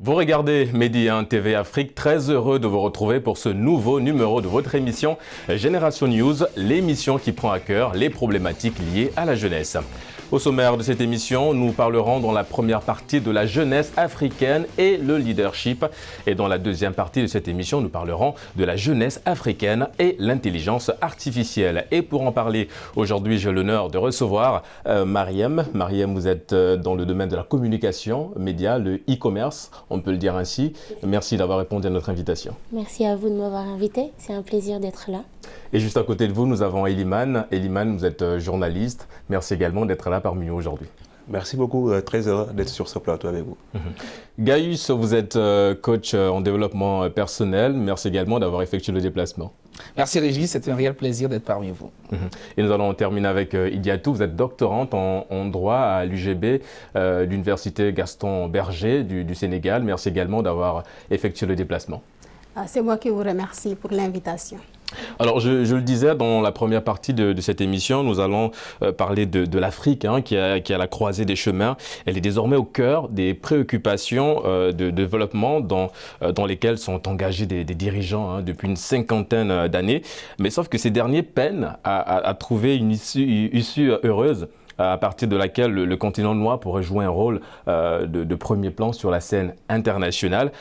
Vous regardez Medi 1 TV Afrique, très heureux de vous retrouver pour ce nouveau numéro de votre émission Génération News, l'émission qui prend à cœur les problématiques liées à la jeunesse. Au sommaire de cette émission, nous parlerons dans la première partie de la jeunesse africaine et le leadership. Et dans la deuxième partie de cette émission, nous parlerons de la jeunesse africaine et l'intelligence artificielle. Et pour en parler, aujourd'hui, j'ai l'honneur de recevoir Mariam. Mariam, vous êtes dans le domaine de la communication, médias, le e-commerce, on peut le dire ainsi. Merci d'avoir répondu à notre invitation. Merci à vous de m'avoir invité. C'est un plaisir d'être là. Et juste à côté de vous, nous avons Eliman. Eliman, vous êtes journaliste. Merci également d'être là parmi nous aujourd'hui. Merci beaucoup, très heureux d'être sur ce plateau avec vous. Gaius, vous êtes coach en développement personnel. Merci également d'avoir effectué le déplacement. Merci Régis, c'est un réel plaisir d'être parmi vous. Et nous allons terminer avec Idiatou. Vous êtes doctorante en droit à l'UGB, l'Université Gaston Berger du Sénégal. Merci également d'avoir effectué le déplacement. C'est moi qui vous remercie pour l'invitation. Alors, je le disais dans la première partie de cette émission, nous allons parler de l'Afrique qui est à la croisée des chemins. Elle est désormais au cœur des préoccupations de développement dans lesquelles sont engagés des dirigeants depuis une cinquantaine d'années. Mais sauf que ces derniers peinent à trouver une issue heureuse, à partir de laquelle le continent noir pourrait jouer un rôle de premier plan sur la scène internationale.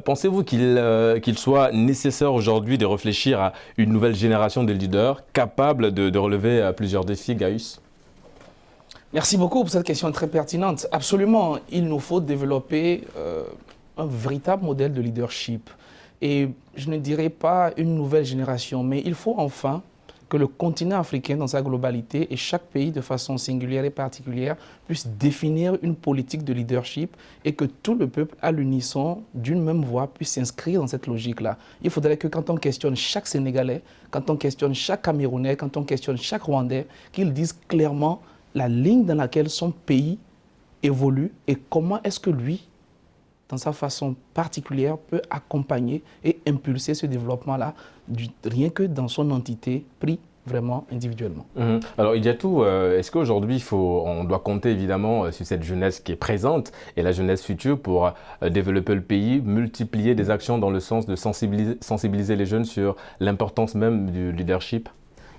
Pensez-vous qu'il soit nécessaire aujourd'hui de réfléchir à une nouvelle génération de leaders capables de relever plusieurs défis, Gaius? Merci beaucoup pour cette question très pertinente. Absolument, il nous faut développer un véritable modèle de leadership. Et je ne dirais pas une nouvelle génération, mais il faut enfin que le continent africain dans sa globalité et chaque pays de façon singulière et particulière puisse définir une politique de leadership et que tout le peuple à l'unisson d'une même voix puisse s'inscrire dans cette logique-là. Il faudrait que quand on questionne chaque Sénégalais, quand on questionne chaque Camerounais, quand on questionne chaque Rwandais, qu'ils disent clairement la ligne dans laquelle son pays évolue et comment est-ce que lui, dans sa façon particulière, peut accompagner et impulser ce développement-là, rien que dans son entité, pris vraiment individuellement. Alors, Idiatou, est-ce qu'aujourd'hui, on doit compter évidemment sur cette jeunesse qui est présente et la jeunesse future pour développer le pays, multiplier des actions dans le sens de sensibiliser les jeunes sur l'importance même du leadership?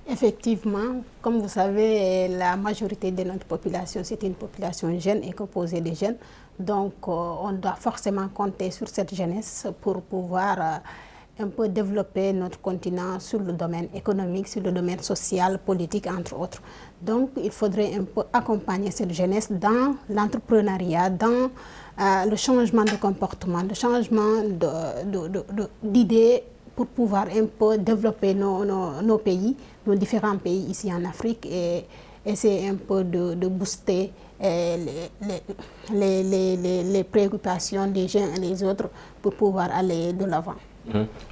Effectivement, comme vous savez, la majorité de notre population, c'est une population jeune et composée de jeunes. Donc, on doit forcément compter sur cette jeunesse pour pouvoir un peu développer notre continent sur le domaine économique, sur le domaine social, politique, entre autres. Donc, il faudrait un peu accompagner cette jeunesse dans l'entrepreneuriat, dans le changement de comportement, le changement d'idées pour pouvoir un peu développer nos pays, nos différents pays ici en Afrique et essayer un peu de booster les préoccupations des uns et des autres pour pouvoir aller de l'avant.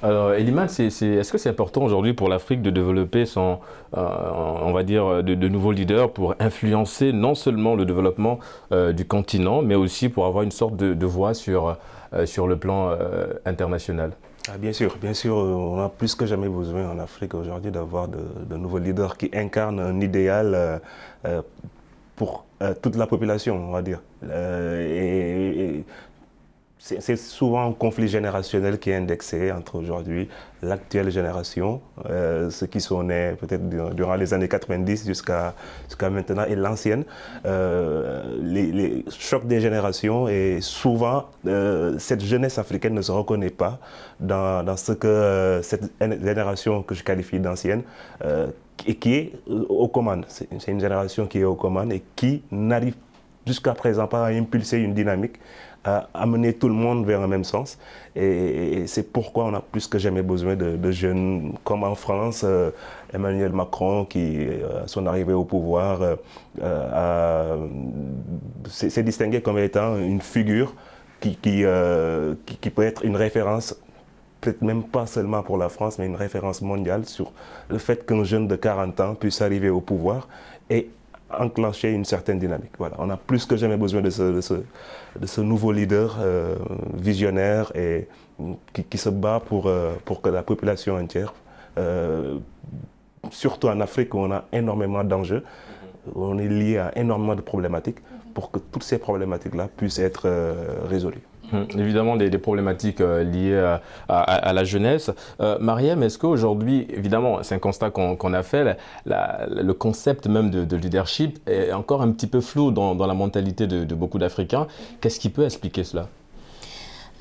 Alors, Eliman, est-ce que c'est important aujourd'hui pour l'Afrique de développer on va dire, de nouveaux leaders pour influencer non seulement le développement du continent, mais aussi pour avoir une sorte de voix sur le plan international? Bien sûr, on a plus que jamais besoin en Afrique aujourd'hui d'avoir de nouveaux leaders qui incarnent un idéal pour toute la population, on va dire. C'est souvent un conflit générationnel qui est indexé entre aujourd'hui l'actuelle génération, ceux qui sont nés peut-être durant les années 90 jusqu'à maintenant, et l'ancienne. Les chocs des générations, et souvent cette jeunesse africaine ne se reconnaît pas dans ce que cette génération que je qualifie d'ancienne et qui est aux commandes. C'est une génération qui est aux commandes et qui n'arrive jusqu'à présent pas à impulser une dynamique, à amener tout le monde vers un même sens. Et c'est pourquoi on a plus que jamais besoin de jeunes, comme en France, Emmanuel Macron, qui, à son arrivée au pouvoir, s'est distingué comme étant une figure qui peut être une référence, peut-être même pas seulement pour la France, mais une référence mondiale sur le fait qu'un jeune de 40 ans puisse arriver au pouvoir et enclencher une certaine dynamique. Voilà, on a plus que jamais besoin de ce nouveau leader visionnaire et qui se bat pour que la population entière, surtout en Afrique où on a énormément d'enjeux, on est lié à énormément de problématiques, pour que toutes ces problématiques-là puissent être résolues. Évidemment, des problématiques liées à la jeunesse. Mariem, est-ce qu'aujourd'hui, évidemment, c'est un constat qu'on a fait, le concept même de leadership est encore un petit peu flou dans la mentalité de beaucoup d'Africains. Qu'est-ce qui peut expliquer cela?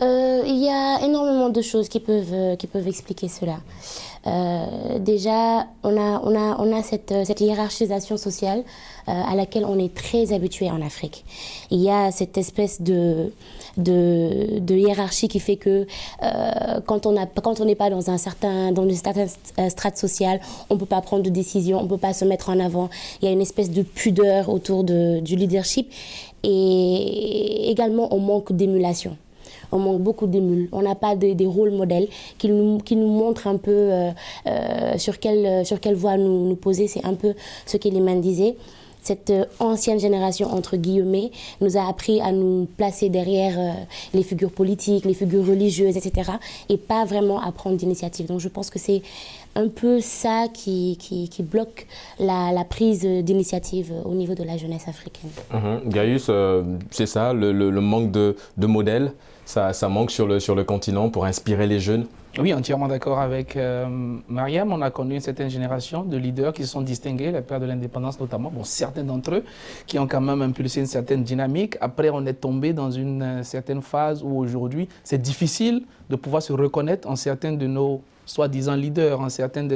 Il y a énormément de choses qui peuvent expliquer cela. Déjà, on a cette hiérarchisation sociale à laquelle on est très habitué en Afrique. Il y a cette espèce de hiérarchie qui fait que quand on n'est pas dans une certaine strate sociale, on ne peut pas prendre de décision, on ne peut pas se mettre en avant. Il y a une espèce de pudeur autour du leadership et également on manque d'émulation. On manque beaucoup d'émules. On n'a pas des rôles modèles qui nous montrent un peu sur quelle voie nous poser. C'est un peu ce qu'Elimane disait. Cette ancienne génération, entre guillemets, nous a appris à nous placer derrière les figures politiques, les figures religieuses, etc. et pas vraiment à prendre d'initiative. Donc je pense que c'est un peu ça qui bloque la prise d'initiative au niveau de la jeunesse africaine. Gaius, c'est ça, le manque de modèles, ça manque sur le continent pour inspirer les jeunes? Oui, entièrement d'accord avec Mariem. On a connu une certaine génération de leaders qui se sont distingués, les pères de l'indépendance notamment, bon, certains d'entre eux, qui ont quand même impulsé une certaine dynamique. Après, on est tombé dans une certaine phase où aujourd'hui, c'est difficile de pouvoir se reconnaître en certains de nos soi-disant leaders, en certaines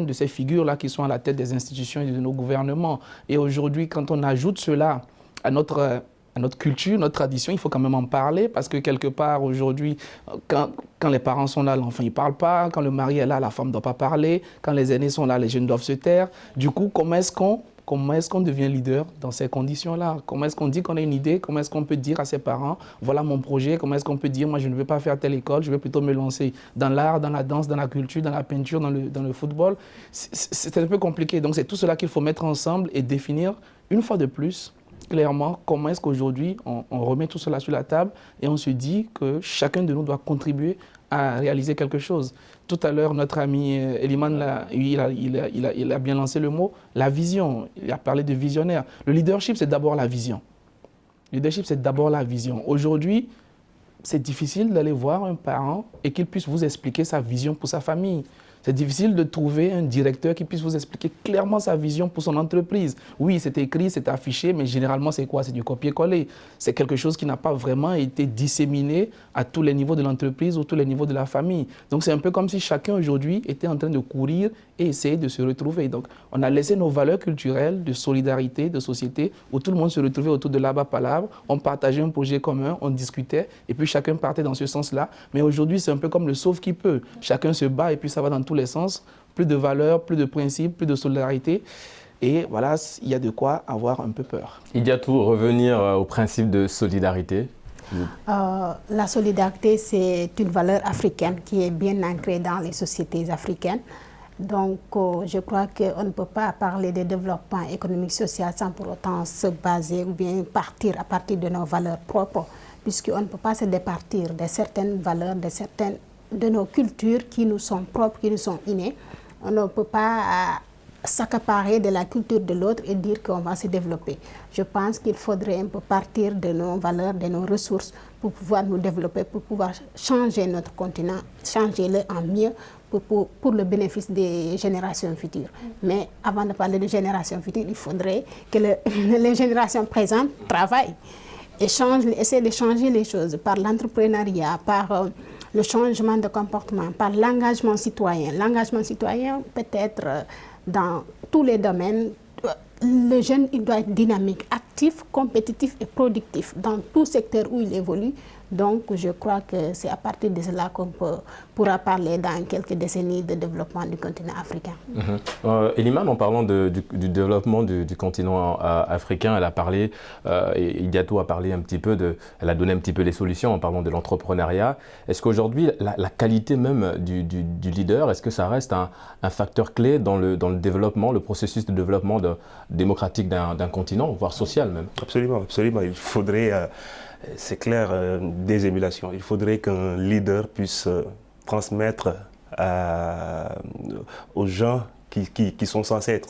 de ces figures-là qui sont à la tête des institutions et de nos gouvernements. Et aujourd'hui, quand on ajoute cela à notre culture, notre tradition, il faut quand même en parler parce que quelque part aujourd'hui, quand les parents sont là, l'enfant ne parle pas, quand le mari est là, la femme ne doit pas parler, quand les aînés sont là, les jeunes doivent se taire. Du coup, comment est-ce qu'on devient leader dans ces conditions-là? Comment est-ce qu'on dit qu'on a une idée? Comment est-ce qu'on peut dire à ses parents, voilà mon projet? Comment est-ce qu'on peut dire, moi je ne veux pas faire telle école, je veux plutôt me lancer dans l'art, dans la danse, dans la culture, dans la peinture, dans le football? C'est un peu compliqué. Donc c'est tout cela qu'il faut mettre ensemble et définir une fois de plus clairement comment est-ce qu'aujourd'hui on remet tout cela sur la table et on se dit que chacun de nous doit contribuer à réaliser quelque chose. Tout à l'heure, notre ami Elimane, il a bien lancé le mot, la vision. Il a parlé de visionnaire. Le leadership, c'est d'abord la vision. Le leadership, c'est d'abord la vision. Aujourd'hui, c'est difficile d'aller voir un parent et qu'il puisse vous expliquer sa vision pour sa famille. C'est difficile de trouver un directeur qui puisse vous expliquer clairement sa vision pour son entreprise. Oui, c'est écrit, c'est affiché, mais généralement, c'est quoi? C'est du copier-coller. C'est quelque chose qui n'a pas vraiment été disséminé à tous les niveaux de l'entreprise ou tous les niveaux de la famille. Donc, c'est un peu comme si chacun aujourd'hui était en train de courir et essayer de se retrouver. Donc, on a laissé nos valeurs culturelles de solidarité, de société, où tout le monde se retrouvait autour de l'Abba Palabre, on partageait un projet commun, on discutait, et puis chacun partait dans ce sens-là. Mais aujourd'hui, c'est un peu comme le sauve qui peut. Chacun se bat et puis ça va dans tous les sens. Plus de valeurs, plus de principes, plus de solidarité. Et voilà, il y a de quoi avoir un peu peur. Il y a tout, revenir au principe de solidarité. La solidarité, c'est une valeur africaine qui est bien ancrée dans les sociétés africaines. Donc, je crois qu'on ne peut pas parler de développement économique social sans pour autant se baser ou bien partir à partir de nos valeurs propres, puisqu'on ne peut pas se départir de certaines valeurs, de nos cultures qui nous sont propres, qui nous sont innées. On ne peut pas s'accaparer de la culture de l'autre et dire qu'on va se développer. Je pense qu'il faudrait un peu partir de nos valeurs, de nos ressources pour pouvoir nous développer, pour pouvoir changer notre continent, changer-le en mieux pour le bénéfice des générations futures. Mais avant de parler de générations futures, il faudrait que les générations présentes travaillent et essaient de changer les choses par l'entrepreneuriat, par le changement de comportement, par l'engagement citoyen. L'engagement citoyen peut être dans tous les domaines. Le jeune, il doit être dynamique, actif, compétitif et productif dans tout secteur où il évolue. Donc, je crois que c'est à partir de cela qu'on pourra parler dans quelques décennies de développement du continent africain. Elimane, en parlant du développement du continent africain, elle a parlé, et Idiatou a parlé un petit peu elle a donné un petit peu les solutions en parlant de l'entrepreneuriat. Est-ce qu'aujourd'hui, la qualité même du leader, est-ce que ça reste un facteur clé dans le développement, le processus de développement démocratique d'un continent, voire social même? Absolument, absolument. Il faudrait... c'est clair, des émulations. Il faudrait qu'un leader puisse transmettre aux gens qui sont censés être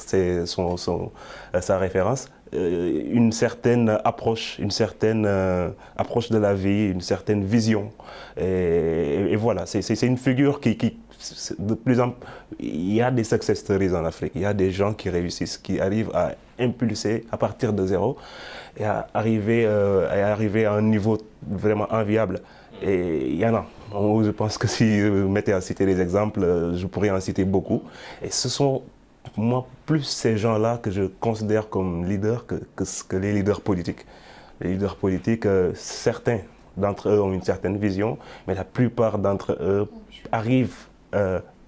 sa référence, une certaine approche de la vie, une certaine vision. Et voilà, c'est une figure qui de plus en plus, il y a des success stories en Afrique, il y a des gens qui réussissent, qui arrivent à impulser à partir de zéro et à arriver à un niveau vraiment enviable. Et il y en a. Je pense que si je me mettais à citer des exemples, je pourrais en citer beaucoup. Et ce sont, moi, plus ces gens-là que je considère comme leaders que les leaders politiques. Les leaders politiques, certains d'entre eux ont une certaine vision, mais la plupart d'entre eux arrivent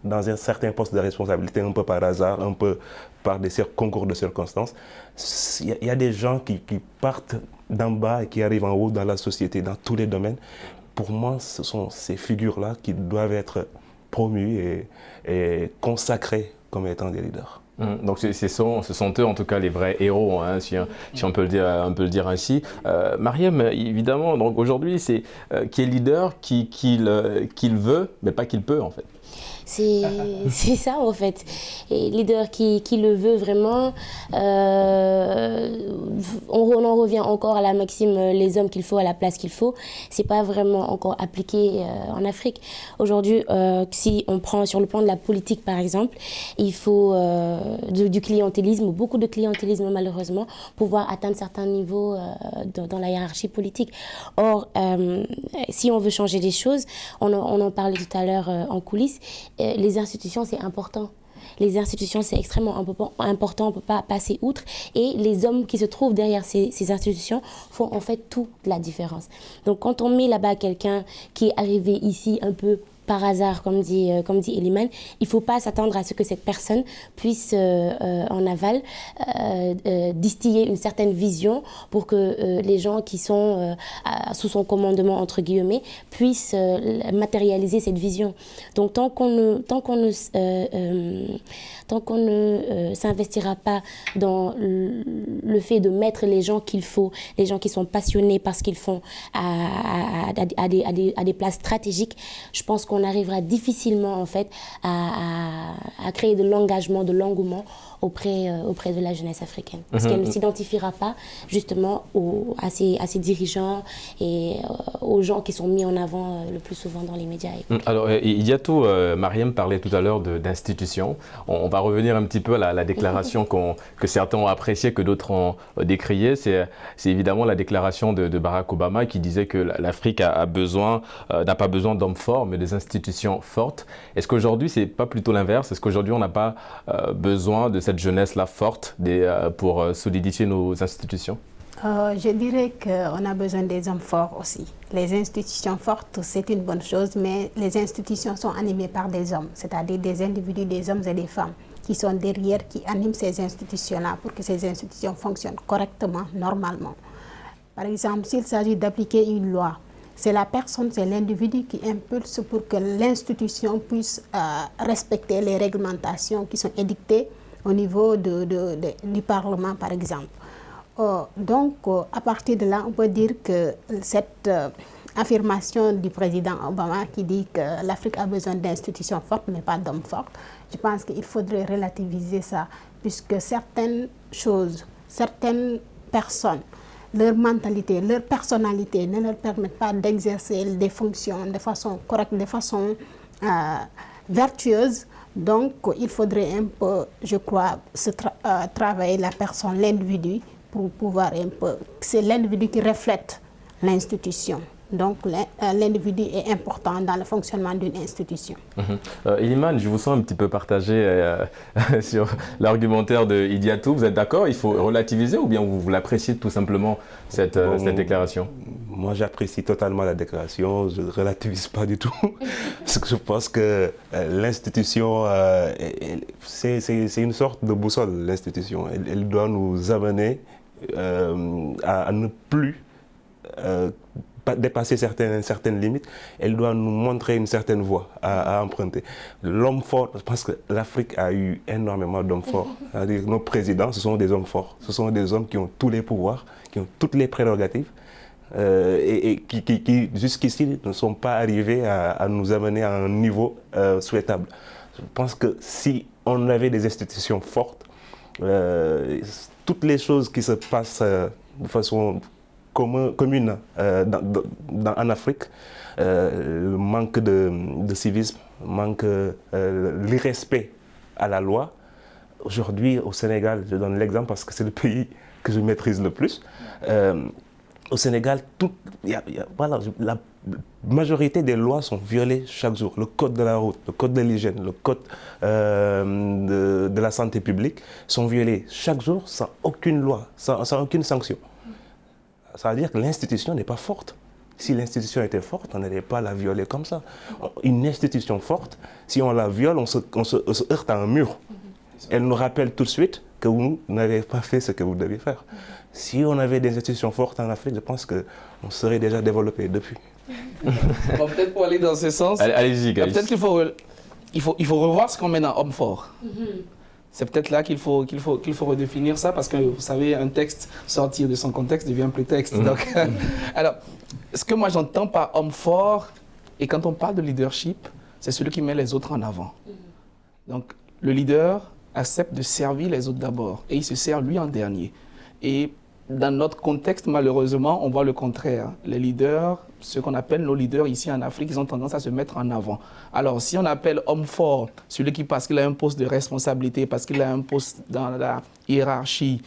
dans un certain poste de responsabilité, un peu par hasard, un peu par des concours de circonstances. Il y a des gens qui partent d'en bas et qui arrivent en haut dans la société, dans tous les domaines. Pour moi, ce sont ces figures-là qui doivent être promues et consacrées comme étant des leaders. Donc ce sont eux en tout cas les vrais héros, hein, si on peut le dire ainsi. Mariam, évidemment, donc aujourd'hui c'est qui est leader, qu'il veut, mais pas qu'il peut en fait. C'est ça en fait. Et leader qui le veut vraiment, on en revient encore à la maxime les hommes qu'il faut à la place qu'il faut. C'est pas vraiment encore appliqué en Afrique. Aujourd'hui, si on prend sur le plan de la politique par exemple, il faut du clientélisme, beaucoup de clientélisme malheureusement, pour pouvoir atteindre certains niveaux dans la hiérarchie politique. Or, si on veut changer les choses, on en parlait tout à l'heure en coulisses, les institutions, c'est important. Les institutions, c'est extrêmement important, on ne peut pas passer outre. Et les hommes qui se trouvent derrière ces institutions font en fait toute la différence. Donc quand on met là-bas quelqu'un qui est arrivé ici un peu par hasard, comme dit Eliman, il ne faut pas s'attendre à ce que cette personne puisse en aval distiller une certaine vision pour que les gens qui sont sous son commandement, entre guillemets, puissent matérialiser cette vision. Donc tant qu'on ne s'investira pas dans le fait de mettre les gens qu'il faut, les gens qui sont passionnés par ce qu'ils font à des places stratégiques, je pense qu'on arrivera difficilement en fait à créer de l'engagement, de l'engouement auprès de la jeunesse africaine. Parce qu'elle ne s'identifiera pas justement à ces dirigeants et aux gens qui sont mis en avant le plus souvent dans les médias. Alors, Idiatou, Mariam parlait tout à l'heure d'institutions. On va revenir un petit peu à la déclaration que certains ont appréciée, que d'autres ont décriée. C'est évidemment la déclaration de Barack Obama qui disait que l'Afrique n'a pas besoin d'hommes forts, mais des institutions fortes. Est-ce qu'aujourd'hui, ce n'est pas plutôt l'inverse? Est-ce qu'aujourd'hui, on n'a pas besoin de cette jeunesse-là forte pour solidifier nos institutions? Je dirais qu'on a besoin des hommes forts aussi. Les institutions fortes, c'est une bonne chose, mais les institutions sont animées par des hommes, c'est-à-dire des individus, des hommes et des femmes qui sont derrière, qui animent ces institutions-là pour que ces institutions fonctionnent correctement, normalement. Par exemple, s'il s'agit d'appliquer une loi, c'est la personne, c'est l'individu qui impulse pour que l'institution puisse respecter les réglementations qui sont édictées au niveau du Parlement, par exemple. Donc, à partir de là, on peut dire que cette affirmation du président Obama qui dit que l'Afrique a besoin d'institutions fortes, mais pas d'hommes forts, je pense qu'il faudrait relativiser ça, puisque certaines choses, certaines personnes, leur mentalité, leur personnalité ne leur permettent pas d'exercer des fonctions de façon correcte, de façon vertueuse. Donc, il faudrait un peu, je crois, travailler la personne, l'individu, pour pouvoir un peu... C'est l'individu qui reflète l'institution. Donc, l'individu est important dans le fonctionnement d'une institution. Eliman, je vous sens un petit peu partagé sur l'argumentaire de Idiatou. Vous êtes d'accord? Il faut relativiser ou bien vous l'appréciez tout simplement, cette déclaration? Moi, j'apprécie totalement la déclaration. Je ne relativise pas du tout. Parce que je pense que l'institution, c'est une sorte de boussole, l'institution. Elle doit nous amener à ne plus dépasser certaines limites. Elle doit nous montrer une certaine voie à emprunter. L'homme fort, je pense que l'Afrique a eu énormément d'hommes forts. C'est-à-dire nos présidents, ce sont des hommes forts. Ce sont des hommes qui ont tous les pouvoirs, qui ont toutes les prérogatives et qui jusqu'ici ne sont pas arrivés à nous amener à un niveau souhaitable. Je pense que si on avait des institutions fortes, toutes les choses qui se passent de façon commune en Afrique, le manque de civisme, manque l'irrespect à la loi. Aujourd'hui, au Sénégal, je donne l'exemple parce que c'est le pays que je maîtrise le plus. Au Sénégal, voilà, la majorité des lois sont violées chaque jour. Le code de la route, le code de l'hygiène, le code de la santé publique sont violés chaque jour sans aucune loi, sans aucune sanction. Ça veut dire que l'institution n'est pas forte. Si l'institution était forte, on n'allait pas la violer comme ça. Une institution forte, si on la viole, on se heurte à un mur. Elle nous rappelle tout de suite que vous n'avez pas fait ce que vous deviez faire. Si on avait des institutions fortes en Afrique, je pense qu'on serait déjà développé depuis. Bon, peut-être pour aller dans ce sens, allez-y, guys. Peut-être qu'il faut revoir ce qu'on met dans homme fort. C'est peut-être là qu'il faut redéfinir ça, parce que vous savez, un texte sortir de son contexte devient prétexte. Donc, alors, ce que moi j'entends par homme fort, et quand on parle de leadership, c'est celui qui met les autres en avant. Donc, le leader accepte de servir les autres d'abord, et il se sert lui en dernier. Et dans notre contexte, malheureusement, on voit le contraire. Les leaders, ce qu'on appelle nos leaders ici en Afrique, ils ont tendance à se mettre en avant. Alors, si on appelle homme fort celui qui, parce qu'il a un poste de responsabilité, parce qu'il a un poste dans la hiérarchie,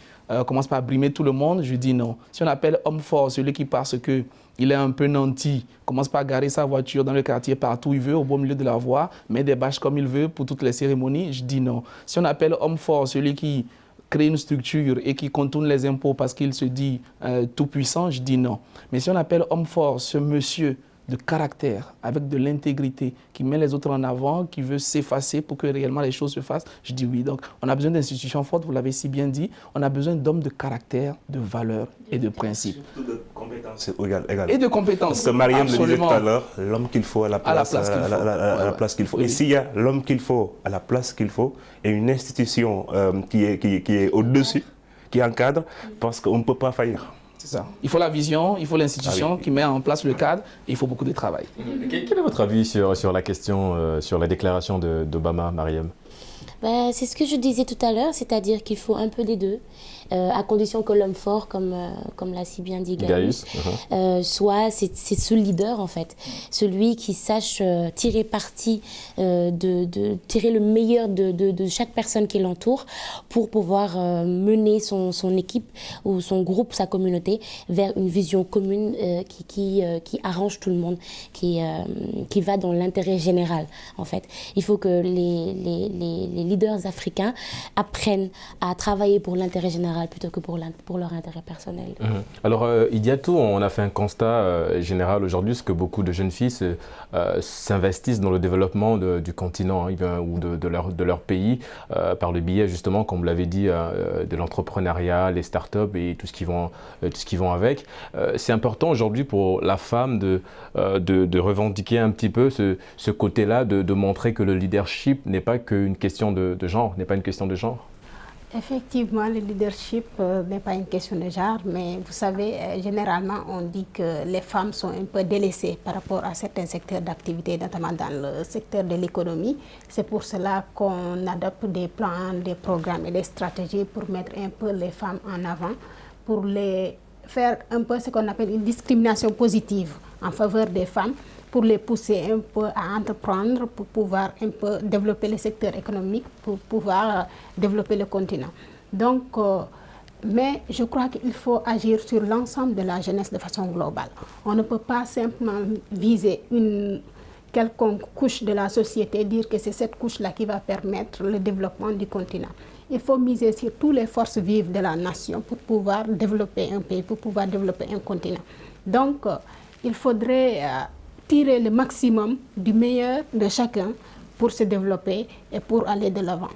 commence par brimer tout le monde, je dis non. Si on appelle homme fort celui qui, parce qu'il est un peu nanti, commence par garer sa voiture dans le quartier partout où il veut, au beau milieu de la voie, met des bâches comme il veut pour toutes les cérémonies, je dis non. Si on appelle homme fort celui qui créer une structure et qui contourne les impôts parce qu'il se dit tout puissant, je dis non. Mais si on appelle homme fort ce monsieur de caractère, avec de l'intégrité, qui met les autres en avant, qui veut s'effacer pour que réellement les choses se fassent, je dis oui. Donc on a besoin d'institutions fortes, vous l'avez si bien dit, on a besoin d'hommes de caractère, de valeurs et de principes. Surtout de compétences également. Et de compétences. Parce que Mariam le disait tout à l'heure, l'homme qu'il faut à la place qu'il faut. Et s'il y a l'homme qu'il faut à la place qu'il faut, et une institution qui est au-dessus, qui encadre, parce qu'on ne peut pas faillir. C'est ça. Il faut la vision, il faut l'institution qui met en place le cadre, et il faut beaucoup de travail. Quel est votre avis sur la question, sur la déclaration d'Obama, Mariam? C'est ce que je disais tout à l'heure, c'est-à-dire qu'il faut un peu des deux, à condition que l'homme fort, comme l'a si bien dit Gaius, soit c'est ce leader en fait, celui qui sache tirer parti, tirer le meilleur de chaque personne qui l'entoure pour pouvoir mener son équipe ou son groupe, sa communauté vers une vision commune qui arrange tout le monde, qui va dans l'intérêt général en fait. Il faut que les leaders africains apprennent à travailler pour l'intérêt général plutôt que pour leur intérêt personnel. Alors, Idiatou, on a fait un constat général aujourd'hui, c'est que beaucoup de jeunes filles s'investissent dans le développement du continent ou de leur pays par le biais, justement, comme vous l'avez dit, de l'entrepreneuriat, les startups et tout ce qui vont avec. C'est important aujourd'hui pour la femme de revendiquer un petit peu ce côté-là, de montrer que le leadership n'est pas qu'une question de genre, n'est pas une question de genre. Effectivement, le leadership n'est pas une question de genre, mais vous savez, généralement, on dit que les femmes sont un peu délaissées par rapport à certains secteurs d'activité, notamment dans le secteur de l'économie. C'est pour cela qu'on adopte des plans, des programmes et des stratégies pour mettre un peu les femmes en avant, pour les faire un peu ce qu'on appelle une discrimination positive en faveur des femmes, pour les pousser un peu à entreprendre, pour pouvoir un peu développer le secteur économique, pour pouvoir développer le continent. Donc, mais je crois qu'il faut agir sur l'ensemble de la jeunesse de façon globale. On ne peut pas simplement viser une quelconque couche de la société, dire que c'est cette couche-là qui va permettre le développement du continent. Il faut miser sur toutes les forces vives de la nation pour pouvoir développer un pays, pour pouvoir développer un continent. Donc, il faudrait tirer le maximum du meilleur de chacun pour se développer et pour aller de l'avant.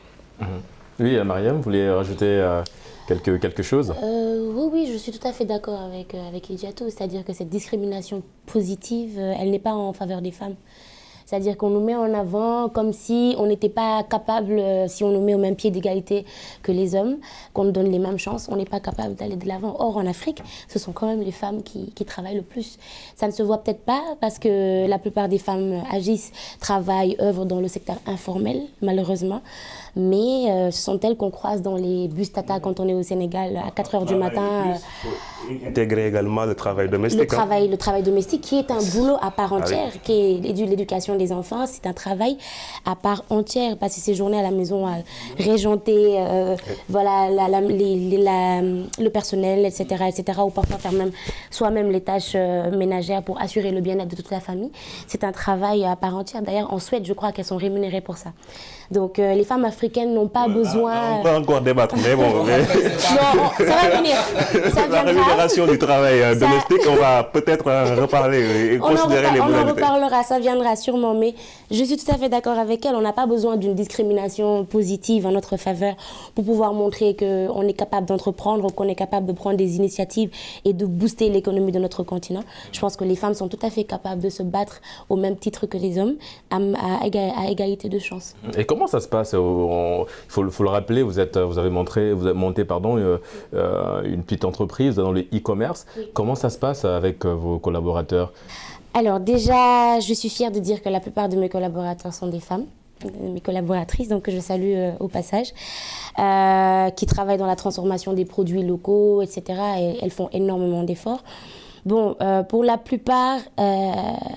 Oui, Mariam, vous voulez rajouter quelque chose? Oui, je suis tout à fait d'accord avec Idiatou, c'est-à-dire que cette discrimination positive, elle n'est pas en faveur des femmes. C'est-à-dire qu'on nous met en avant comme si on n'était pas capable, si on nous met au même pied d'égalité que les hommes, qu'on nous donne les mêmes chances, on n'est pas capable d'aller de l'avant. Or, en Afrique, ce sont quand même les femmes qui travaillent le plus. Ça ne se voit peut-être pas parce que la plupart des femmes agissent, travaillent, œuvrent dans le secteur informel, malheureusement. Mais ce sont elles qu'on croise dans les bus Tata quand on est au Sénégal à 4 h du matin. Intégrer également le travail domestique. Le travail domestique qui est un boulot à part entière, qui est l'éducation des enfants, c'est un travail à part entière. Passer ses journées à la maison à régenter voilà, le personnel, etc., ou parfois faire même soi-même les tâches ménagères pour assurer le bien-être de toute la famille. C'est un travail à part entière. D'ailleurs, en Suède, je crois qu'elles sont rémunérées pour ça. Donc, les femmes africaines n'ont pas besoin... On peut encore débattre, mais bon... Non, ça va venir. Ça la rémunération du travail domestique, on va peut-être reparler et considérer les modalités. On en reparlera, ça viendra sûrement, mais je suis tout à fait d'accord avec elle. On n'a pas besoin d'une discrimination positive en notre faveur pour pouvoir montrer qu'on est capable d'entreprendre, qu'on est capable de prendre des initiatives et de booster l'économie de notre continent. Je pense que les femmes sont tout à fait capables de se battre au même titre que les hommes, à égalité de chance. Et comment ça se passe? Il faut le rappeler, vous avez monté une petite entreprise dans le e-commerce. Oui. Comment ça se passe avec vos collaborateurs? Alors déjà, je suis fière de dire que la plupart de mes collaborateurs sont des femmes, mes collaboratrices, donc je salue au passage, qui travaillent dans la transformation des produits locaux, etc. Et elles font énormément d'efforts. Bon, pour la plupart,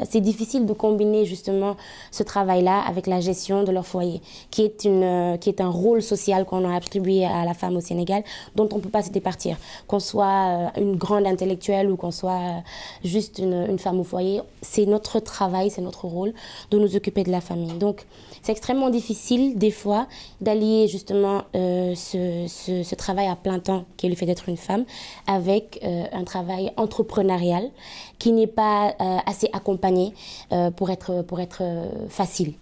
c'est difficile de combiner justement ce travail-là avec la gestion de leur foyer, qui est un rôle social qu'on a attribué à la femme au Sénégal, dont on ne peut pas se départir. Qu'on soit une grande intellectuelle ou qu'on soit juste une femme au foyer, c'est notre travail, c'est notre rôle de nous occuper de la famille. Donc, c'est extrêmement difficile, des fois, d'allier justement ce travail à plein temps, qui est le fait d'être une femme, avec un travail entrepreneurial qui n'est pas assez accompagné pour être facile.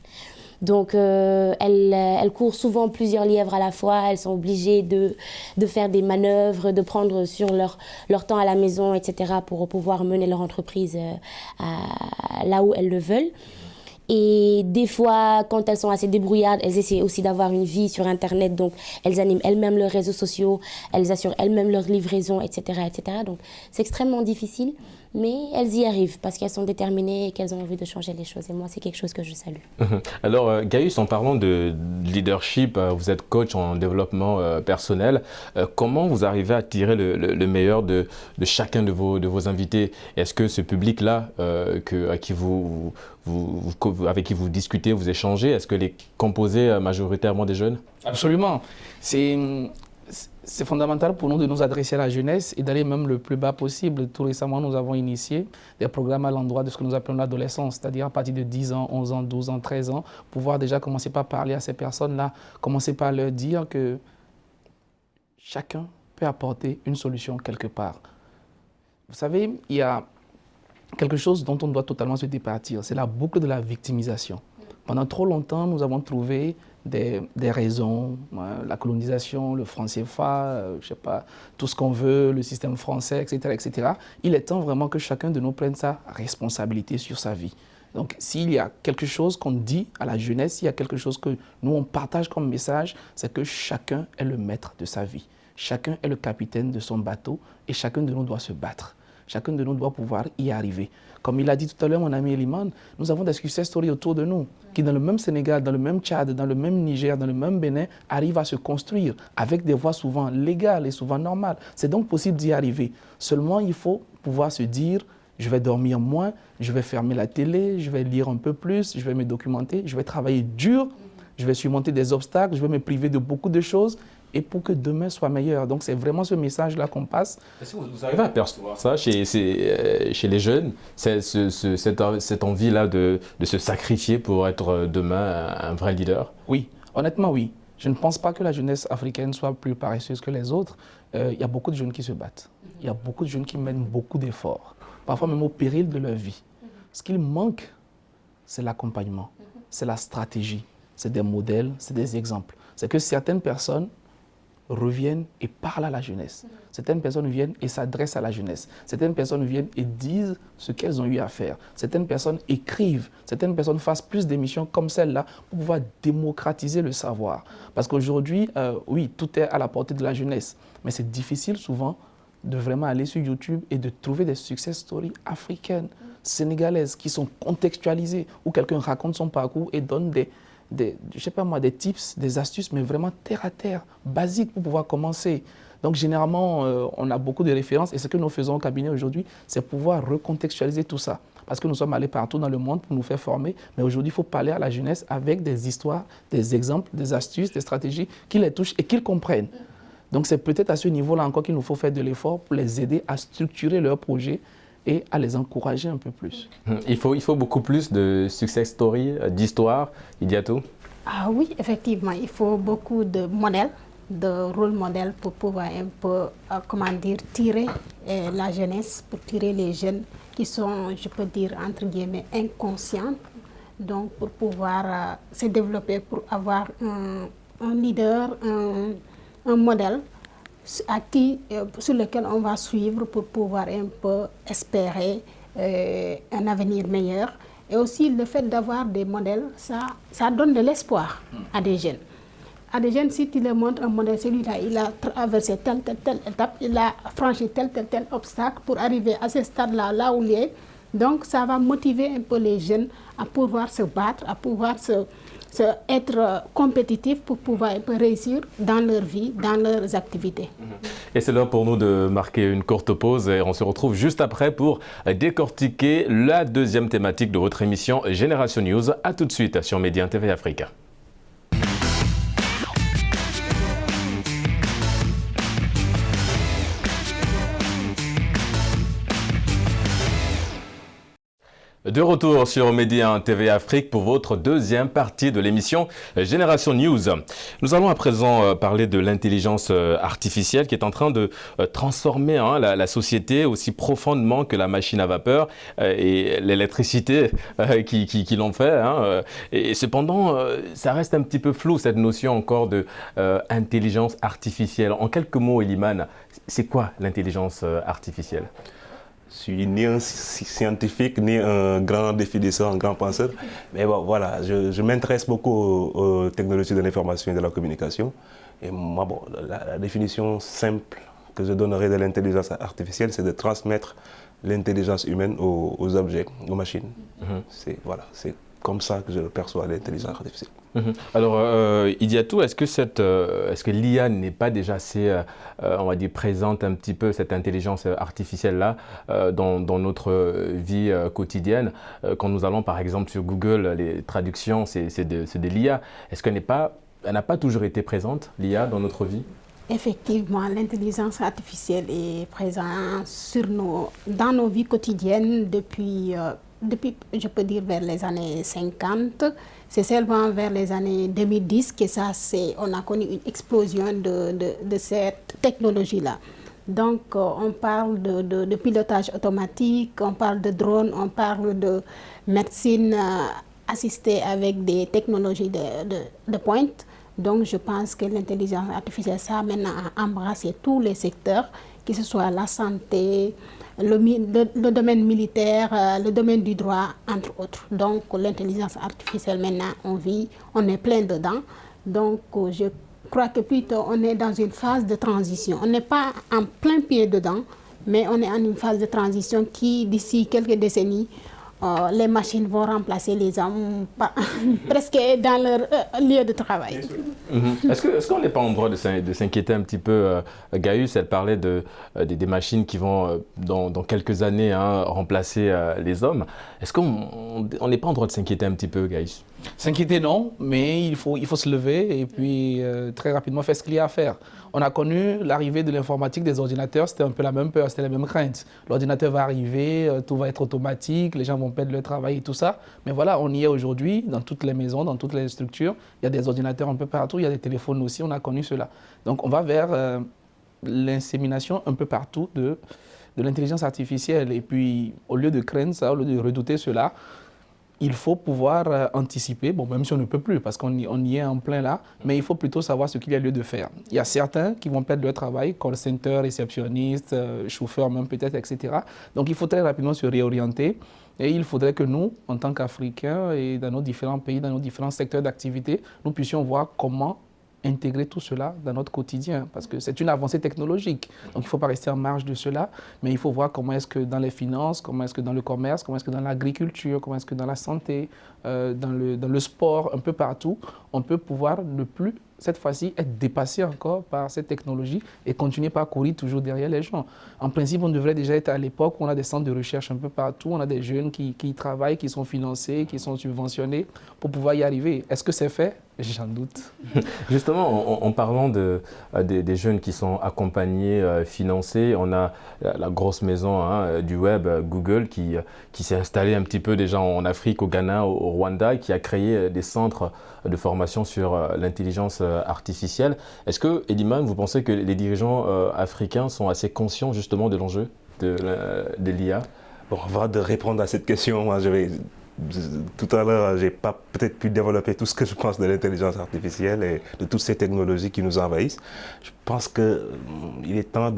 Donc, elles courent souvent plusieurs lièvres à la fois. Elles sont obligées de faire des manœuvres, de prendre sur leur temps à la maison, etc., pour pouvoir mener leur entreprise là où elles le veulent. Et des fois, quand elles sont assez débrouillardes, elles essaient aussi d'avoir une vie sur Internet. Donc, elles animent elles-mêmes leurs réseaux sociaux, elles assurent elles-mêmes leur livraison, etc., etc. Donc, c'est extrêmement difficile, mais elles y arrivent parce qu'elles sont déterminées et qu'elles ont envie de changer les choses. Et moi, c'est quelque chose que je salue. Alors, Gaius, en parlant de leadership, vous êtes coach en développement personnel. Comment vous arrivez à tirer le meilleur de chacun de vos invités? Est-ce que ce public-là, avec qui vous discutez, vous échangez, est-ce que les composé majoritairement des jeunes? Absolument. C'est fondamental pour nous de nous adresser à la jeunesse et d'aller même le plus bas possible. Tout récemment, nous avons initié des programmes à l'endroit de ce que nous appelons l'adolescence, c'est-à-dire à partir de 10 ans, 11 ans, 12 ans, 13 ans, pouvoir déjà commencer par parler à ces personnes-là, commencer par leur dire que chacun peut apporter une solution quelque part. Vous savez, il y a quelque chose dont on doit totalement se départir, c'est la boucle de la victimisation. Pendant trop longtemps, nous avons trouvé des raisons, la colonisation, le franc CFA, je sais pas, tout ce qu'on veut, le système français, etc., etc. Il est temps vraiment que chacun de nous prenne sa responsabilité sur sa vie. Donc, s'il y a quelque chose qu'on dit à la jeunesse, s'il y a quelque chose que nous, on partage comme message, c'est que chacun est le maître de sa vie. Chacun est le capitaine de son bateau et chacun de nous doit se battre. Chacun de nous doit pouvoir y arriver. Comme il a dit tout à l'heure, mon ami Eliman, nous avons des success stories autour de nous qui, dans le même Sénégal, dans le même Tchad, dans le même Niger, dans le même Bénin, arrivent à se construire avec des voies souvent légales et souvent normales. C'est donc possible d'y arriver. Seulement, il faut pouvoir se dire, je vais dormir moins, je vais fermer la télé, je vais lire un peu plus, je vais me documenter, je vais travailler dur, je vais surmonter des obstacles, je vais me priver de beaucoup de choses. Et pour que demain soit meilleur. Donc, c'est vraiment ce message-là qu'on passe. Est-ce que vous arrivez à percevoir ça chez les jeunes, cette envie-là de se sacrifier pour être demain un vrai leader? Oui, honnêtement, oui. Je ne pense pas que la jeunesse africaine soit plus paresseuse que les autres. Il y a beaucoup de jeunes qui se battent. Il y a beaucoup de jeunes qui mènent beaucoup d'efforts, parfois même au péril de leur vie. Ce qu'il manque, c'est l'accompagnement, c'est la stratégie, c'est des modèles, c'est des exemples. C'est que certaines personnes reviennent et parlent à la jeunesse. Certaines personnes viennent et s'adressent à la jeunesse. Certaines personnes viennent et disent ce qu'elles ont eu à faire. Certaines personnes écrivent. Certaines personnes fassent plus d'émissions comme celle-là pour pouvoir démocratiser le savoir. Parce qu'aujourd'hui, oui, tout est à la portée de la jeunesse. Mais c'est difficile souvent de vraiment aller sur YouTube et de trouver des success stories africaines, sénégalaises, qui sont contextualisées, où quelqu'un raconte son parcours et donne je sais pas moi, des tips, des astuces, mais vraiment terre à terre, basiques pour pouvoir commencer. Donc généralement, on a beaucoup de références et ce que nous faisons au cabinet aujourd'hui, c'est pouvoir recontextualiser tout ça. Parce que nous sommes allés partout dans le monde pour nous faire former, mais aujourd'hui, il faut parler à la jeunesse avec des histoires, des exemples, des astuces, des stratégies qui les touchent et qu'ils comprennent. Donc c'est peut-être à ce niveau-là encore qu'il nous faut faire de l'effort pour les aider à structurer leurs projets et à les encourager un peu plus. Il faut beaucoup plus de success stories, d'histoires, Idiatou? Ah oui, effectivement, il faut beaucoup de modèles, de rôle modèles pour pouvoir un peu, tirer la jeunesse, pour tirer les jeunes qui sont, je peux dire, entre guillemets, inconscients. Donc, pour pouvoir se développer, pour avoir un leader, un modèle sur lequel on va suivre pour pouvoir un peu espérer un avenir meilleur. Et aussi le fait d'avoir des modèles, ça donne de l'espoir à des jeunes. À des jeunes, si tu leur montres un modèle, celui-là, il a traversé telle étape, il a franchi tel obstacle pour arriver à ce stade-là, là où il est. Donc ça va motiver un peu les jeunes à pouvoir se battre, à pouvoir être compétitifs pour pouvoir un peu réussir dans leur vie, dans leurs activités. Et c'est l'heure pour nous de marquer une courte pause et on se retrouve juste après pour décortiquer la deuxième thématique de votre émission Génération News. A tout de suite sur Média TV Afrique. De retour sur Média TV Afrique pour votre deuxième partie de l'émission Génération News. Nous allons à présent parler de l'intelligence artificielle qui est en train de transformer la société aussi profondément que la machine à vapeur et l'électricité qui l'ont fait. Et cependant, ça reste un petit peu flou cette notion encore de intelligence artificielle. En quelques mots, Elimane, c'est quoi l'intelligence artificielle ? Je suis ni un scientifique, ni un grand définisseur, un grand penseur. Mais bon, voilà, je m'intéresse beaucoup aux technologies de l'information et de la communication. Et moi, bon, la définition simple que je donnerai de l'intelligence artificielle, c'est de transmettre l'intelligence humaine aux objets, aux machines. C'est comme ça que je perçois l'intelligence artificielle. Alors, Idiatou, est-ce que l'IA n'est pas déjà assez, on va dire, présente un petit peu, cette intelligence artificielle-là, dans notre vie quotidienne? Quand nous allons, par exemple, sur Google, les traductions, c'est de l'IA. Est-ce qu'elle n'a pas toujours été présente, l'IA, dans notre vie? Effectivement, l'intelligence artificielle est présente dans nos vies quotidiennes depuis, je peux dire, vers les années 50. C'est seulement vers les années 2010 que on a connu une explosion de cette technologie-là. Donc, on parle de pilotage automatique, on parle de drones, on parle de médecine assistée avec des technologies de pointe. Donc, je pense que l'intelligence artificielle, ça maintenant à embrasser tous les secteurs, que ce soit la santé, le domaine militaire, le domaine du droit, entre autres. Donc, l'intelligence artificielle, maintenant, on est plein dedans. Donc, je crois que plutôt, on est dans une phase de transition. On n'est pas en plein pied dedans, mais on est en une phase de transition qui, d'ici quelques décennies, les machines vont remplacer les hommes presque dans leur lieu de travail. Est-ce qu'on n'est pas en droit de s'inquiéter un petit peu? Gaius, elle parlait des machines qui vont, dans quelques années, remplacer les hommes. Est-ce qu'on n'est pas en droit de s'inquiéter un petit peu, Gaius? S'inquiéter, non, mais il faut se lever et puis très rapidement faire ce qu'il y a à faire. On a connu l'arrivée de l'informatique, des ordinateurs, c'était un peu la même peur, c'était la même crainte. L'ordinateur va arriver, tout va être automatique, les gens vont perdre leur travail et tout ça. Mais voilà, on y est aujourd'hui, dans toutes les maisons, dans toutes les structures. Il y a des ordinateurs un peu partout, il y a des téléphones aussi, on a connu cela. Donc on va vers l'insémination un peu partout de l'intelligence artificielle. Et puis, au lieu de craindre ça, au lieu de redouter cela, il faut pouvoir anticiper, bon, même si on ne peut plus, parce qu'on y est en plein là, mais il faut plutôt savoir ce qu'il y a lieu de faire. Il y a certains qui vont perdre leur travail, call center, réceptionniste, chauffeur même peut-être, etc. Donc il faut très rapidement se réorienter. Et il faudrait que nous, en tant qu'Africains et dans nos différents pays, dans nos différents secteurs d'activité, nous puissions voir comment intégrer tout cela dans notre quotidien, parce que c'est une avancée technologique. Donc il ne faut pas rester en marge de cela, mais il faut voir comment est-ce que dans les finances, comment est-ce que dans le commerce, comment est-ce que dans l'agriculture, comment est-ce que dans la santé, dans le sport, un peu partout, on peut pouvoir ne plus, cette fois-ci, être dépassé encore par cette technologie et continuer par courir toujours derrière les gens. En principe, on devrait déjà être à l'époque où on a des centres de recherche un peu partout, on a des jeunes qui travaillent, qui sont financés, qui sont subventionnés pour pouvoir y arriver. Est-ce que c'est fait? J'en doute. Justement, en parlant des jeunes qui sont accompagnés, financés, on a la grosse maison du web, Google, qui s'est installée un petit peu déjà en Afrique, au Ghana, au Rwanda, qui a créé des centres de formation sur l'intelligence artificielle. Est-ce que, Eliman, vous pensez que les dirigeants africains sont assez conscients justement de l'enjeu de l'IA? Bon, avant de répondre à cette question, moi, tout à l'heure, je n'ai pas peut-être pu développer tout ce que je pense de l'intelligence artificielle et de toutes ces technologies qui nous envahissent. Je pense qu'il est temps,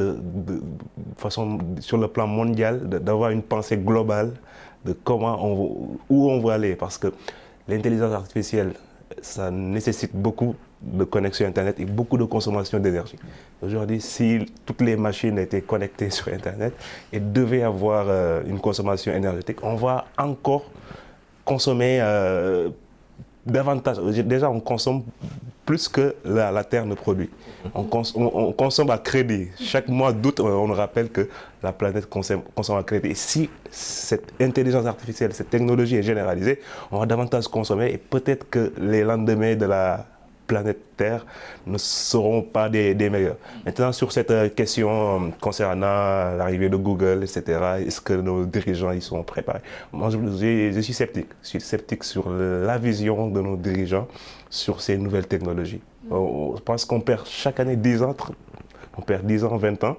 façon, sur le plan mondial, d'avoir une pensée globale de où on veut aller. Parce que l'intelligence artificielle, ça nécessite beaucoup de connexion Internet et beaucoup de consommation d'énergie. Aujourd'hui, si toutes les machines étaient connectées sur Internet et devaient avoir une consommation énergétique, on va encore consommer davantage. Déjà, on consomme plus que la Terre ne produit. On consomme à crédit. Chaque mois d'août, on nous rappelle que la planète consomme à crédit. Et si cette intelligence artificielle, cette technologie est généralisée, on va davantage consommer et peut-être que les lendemains de la planète Terre ne seront pas des meilleurs. Maintenant, sur cette question concernant l'arrivée de Google, etc., est-ce que nos dirigeants y sont préparés? Moi, je suis sceptique. Je suis sceptique sur la vision de nos dirigeants sur ces nouvelles technologies. Je pense qu'on perd chaque année 10 ans, on perd 10 ans, 20 ans,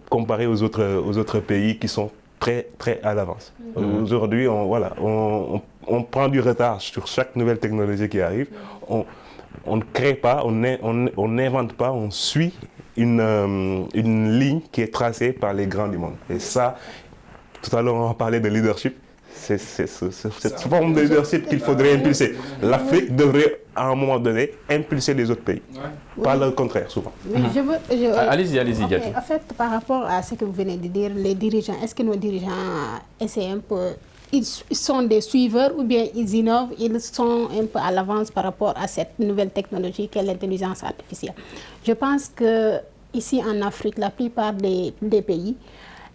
comparé aux autres pays qui sont très, très à l'avance. Aujourd'hui, on prend du retard sur chaque nouvelle technologie qui arrive. On ne crée pas, on n'invente pas, on suit une ligne qui est tracée par les grands du monde. Et ça, tout à l'heure, on parlait de leadership. C'est cette forme de leadership qu'il faudrait impulser. L'Afrique devrait, à un moment donné, impulser les autres pays. Pas le contraire, souvent. Allez-y, Gatou. En fait, par rapport à ce que vous venez de dire, les dirigeants, est-ce que nos dirigeants essaient un peu... Ils sont des suiveurs ou bien ils innovent, ils sont un peu à l'avance par rapport à cette nouvelle technologie qu'est l'intelligence artificielle. Je pense qu'ici en Afrique, la plupart des pays,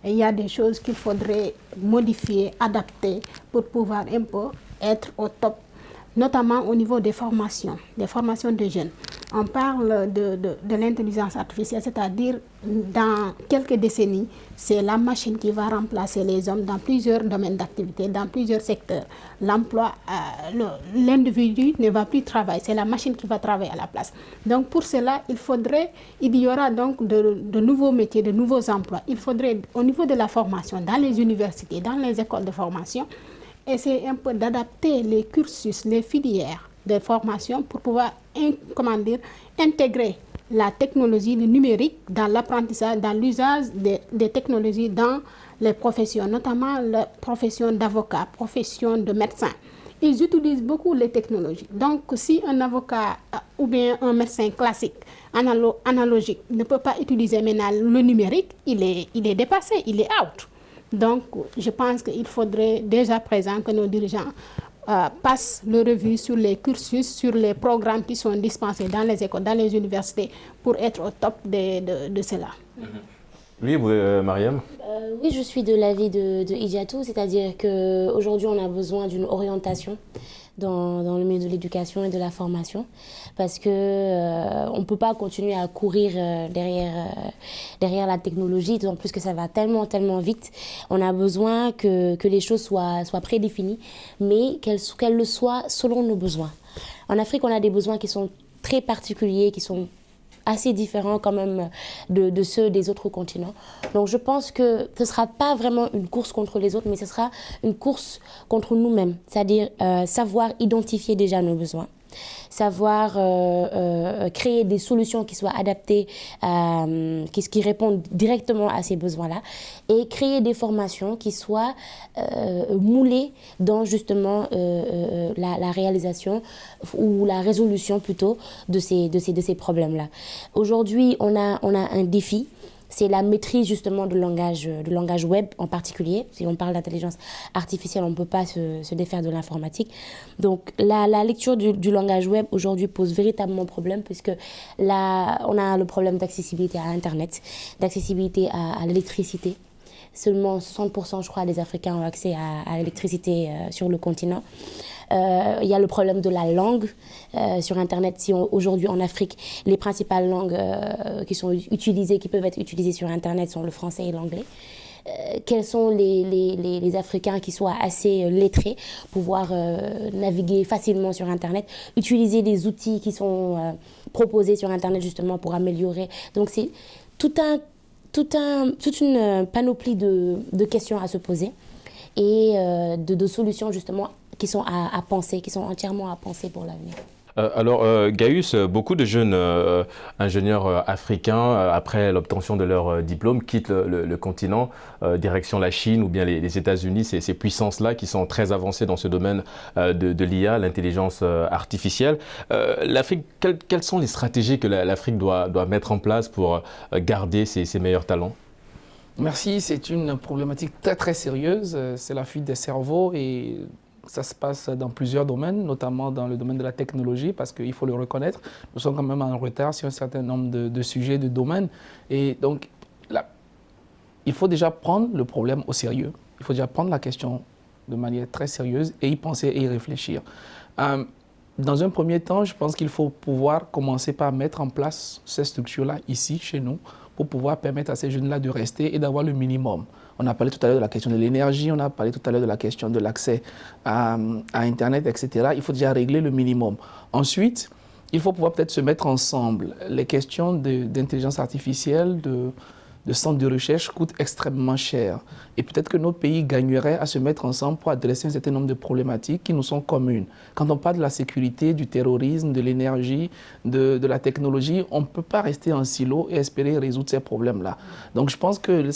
il y a des choses qu'il faudrait modifier, adapter pour pouvoir un peu être au top, notamment au niveau des formations de jeunes. On parle de l'intelligence artificielle, c'est-à-dire dans quelques décennies, c'est la machine qui va remplacer les hommes dans plusieurs domaines d'activité, dans plusieurs secteurs. L'emploi, l'individu ne va plus travailler, c'est la machine qui va travailler à la place. Donc pour cela, il y aura donc de nouveaux métiers, de nouveaux emplois. Il faudrait, au niveau de la formation, dans les universités, dans les écoles de formation, essayer un peu d'adapter les cursus, les filières de formation pour pouvoir intégrer la technologie, le numérique dans l'apprentissage, dans l'usage des technologies dans les professions, notamment la profession d'avocat, profession de médecin. Ils utilisent beaucoup les technologies. Donc, si un avocat ou bien un médecin classique, analogique, ne peut pas utiliser maintenant le numérique, il est dépassé, il est out. Donc, je pense qu'il faudrait déjà présent que nos dirigeants passent le revue sur les cursus, sur les programmes qui sont dispensés dans les écoles, dans les universités, pour être au top de cela. Oui, Mariam? Oui, je suis de l'avis de Idiatou, c'est-à-dire qu'aujourd'hui, on a besoin d'une orientation dans le milieu de l'éducation et de la formation, parce qu'on ne peut pas continuer à courir derrière la technologie, d'autant plus que ça va tellement vite. On a besoin que les choses soient prédéfinies, mais qu'elles le soient selon nos besoins. En Afrique, on a des besoins qui sont très particuliers, qui sont assez différents quand même de ceux des autres continents. Donc je pense que ce ne sera pas vraiment une course contre les autres, mais ce sera une course contre nous-mêmes. C'est-à-dire savoir identifier déjà nos besoins, savoir créer des solutions qui soient adaptées, qui répondent directement à ces besoins-là, et créer des formations qui soient moulées dans justement la réalisation ou la résolution plutôt de ces problèmes-là. Aujourd'hui, on a un défi. C'est la maîtrise justement du langage web en particulier. Si on parle d'intelligence artificielle, on ne peut pas se défaire de l'informatique. Donc la lecture du langage web aujourd'hui pose véritablement problème, puisque là, on a le problème d'accessibilité à Internet, d'accessibilité à l'électricité. Seulement 60%, je crois, des Africains ont accès à l'électricité sur le continent. Il y a le problème de la langue sur Internet. Si aujourd'hui en Afrique, les principales langues qui peuvent être utilisées sur Internet sont le français et l'anglais. Quels sont les Africains qui soient assez lettrés pour pouvoir naviguer facilement sur Internet, utiliser les outils qui sont proposés sur Internet justement pour améliorer. Donc c'est toute une panoplie de questions à se poser et de solutions justement qui sont à penser, qui sont entièrement à penser pour l'avenir. Alors, Gaius, beaucoup de jeunes ingénieurs africains, après l'obtention de leur diplôme, quittent le continent, direction la Chine ou bien les États-Unis, ces puissances-là qui sont très avancées dans ce domaine de l'IA, l'intelligence artificielle. L'Afrique, quelles sont les stratégies que l'Afrique doit mettre en place pour garder ses meilleurs talents ? Merci, c'est une problématique très très sérieuse, c'est la fuite des cerveaux et ça se passe dans plusieurs domaines, notamment dans le domaine de la technologie, parce qu'il faut le reconnaître, nous sommes quand même en retard sur un certain nombre de sujets, de domaines. Et donc, là, il faut déjà prendre le problème au sérieux. Il faut déjà prendre la question de manière très sérieuse et y penser et y réfléchir. Dans un premier temps, je pense qu'il faut pouvoir commencer par mettre en place ces structures-là ici, chez nous, pour pouvoir permettre à ces jeunes-là de rester et d'avoir le minimum. On a parlé tout à l'heure de la question de l'énergie, on a parlé tout à l'heure de la question de l'accès à Internet, etc. Il faut déjà régler le minimum. Ensuite, il faut pouvoir peut-être se mettre ensemble. Les questions d'intelligence artificielle, de centres de recherche coûtent extrêmement cher. Et peut-être que notre pays gagnerait à se mettre ensemble pour adresser un certain nombre de problématiques qui nous sont communes. Quand on parle de la sécurité, du terrorisme, de l'énergie, de la technologie, on ne peut pas rester en silo et espérer résoudre ces problèmes-là. Donc je pense que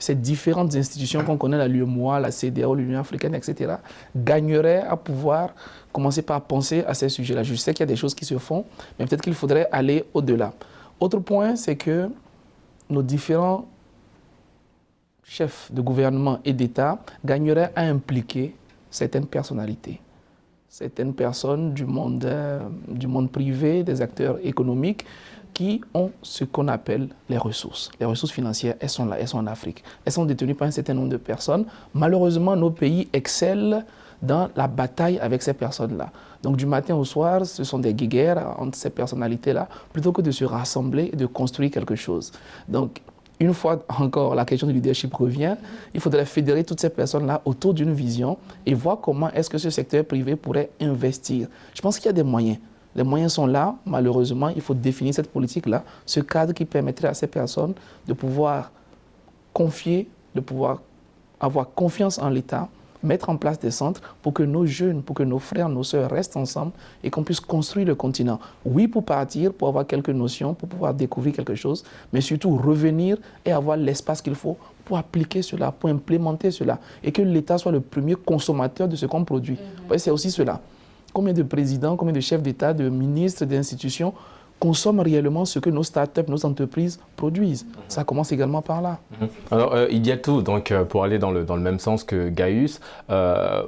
ces différentes institutions qu'on connaît, l'UEMOA, la CEDEAO, l'Union africaine, etc., gagneraient à pouvoir commencer par penser à ces sujets-là. Je sais qu'il y a des choses qui se font, mais peut-être qu'il faudrait aller au-delà. Autre point, c'est que nos différents chefs de gouvernement et d'État gagneraient à impliquer certaines personnalités, certaines personnes du monde privé, des acteurs économiques, qui ont ce qu'on appelle les ressources. Les ressources financières, elles sont là, elles sont en Afrique. Elles sont détenues par un certain nombre de personnes. Malheureusement, nos pays excellent dans la bataille avec ces personnes-là. Donc du matin au soir, ce sont des guéguerres entre ces personnalités-là, plutôt que de se rassembler et de construire quelque chose. Donc, une fois encore, la question du leadership revient. Il faudrait fédérer toutes ces personnes-là autour d'une vision et voir comment est-ce que ce secteur privé pourrait investir. Je pense qu'il y a des moyens. Les moyens sont là, malheureusement, il faut définir cette politique-là, ce cadre qui permettrait à ces personnes de pouvoir confier, de pouvoir avoir confiance en l'État, mettre en place des centres pour que nos jeunes, pour que nos frères, nos sœurs restent ensemble et qu'on puisse construire le continent. Oui, pour partir, pour avoir quelques notions, pour pouvoir découvrir quelque chose, mais surtout revenir et avoir l'espace qu'il faut pour appliquer cela, pour implémenter cela et que l'État soit le premier consommateur de ce qu'on produit. C'est aussi cela. Combien de présidents, combien de chefs d'État, de ministres, d'institutions consomment réellement ce que nos startups, nos entreprises produisent. Ça commence également par là. Alors, il y a tout, donc pour aller dans le même sens que Gaius,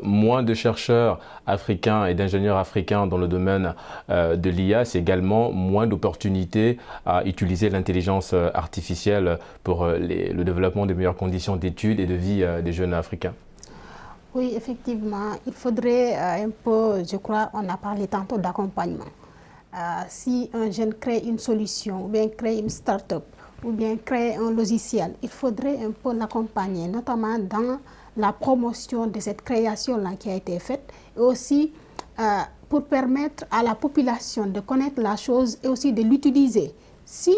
moins de chercheurs africains et d'ingénieurs africains dans le domaine de l'IA, c'est également moins d'opportunités à utiliser l'intelligence artificielle pour le développement de meilleures conditions d'études et de vie des jeunes africains. Oui, effectivement, il faudrait un peu, je crois, on a parlé tantôt d'accompagnement. Si un jeune crée une solution, ou bien crée une start-up, ou bien crée un logiciel, il faudrait un peu l'accompagner, notamment dans la promotion de cette création-là qui a été faite, et aussi pour permettre à la population de connaître la chose et aussi de l'utiliser. si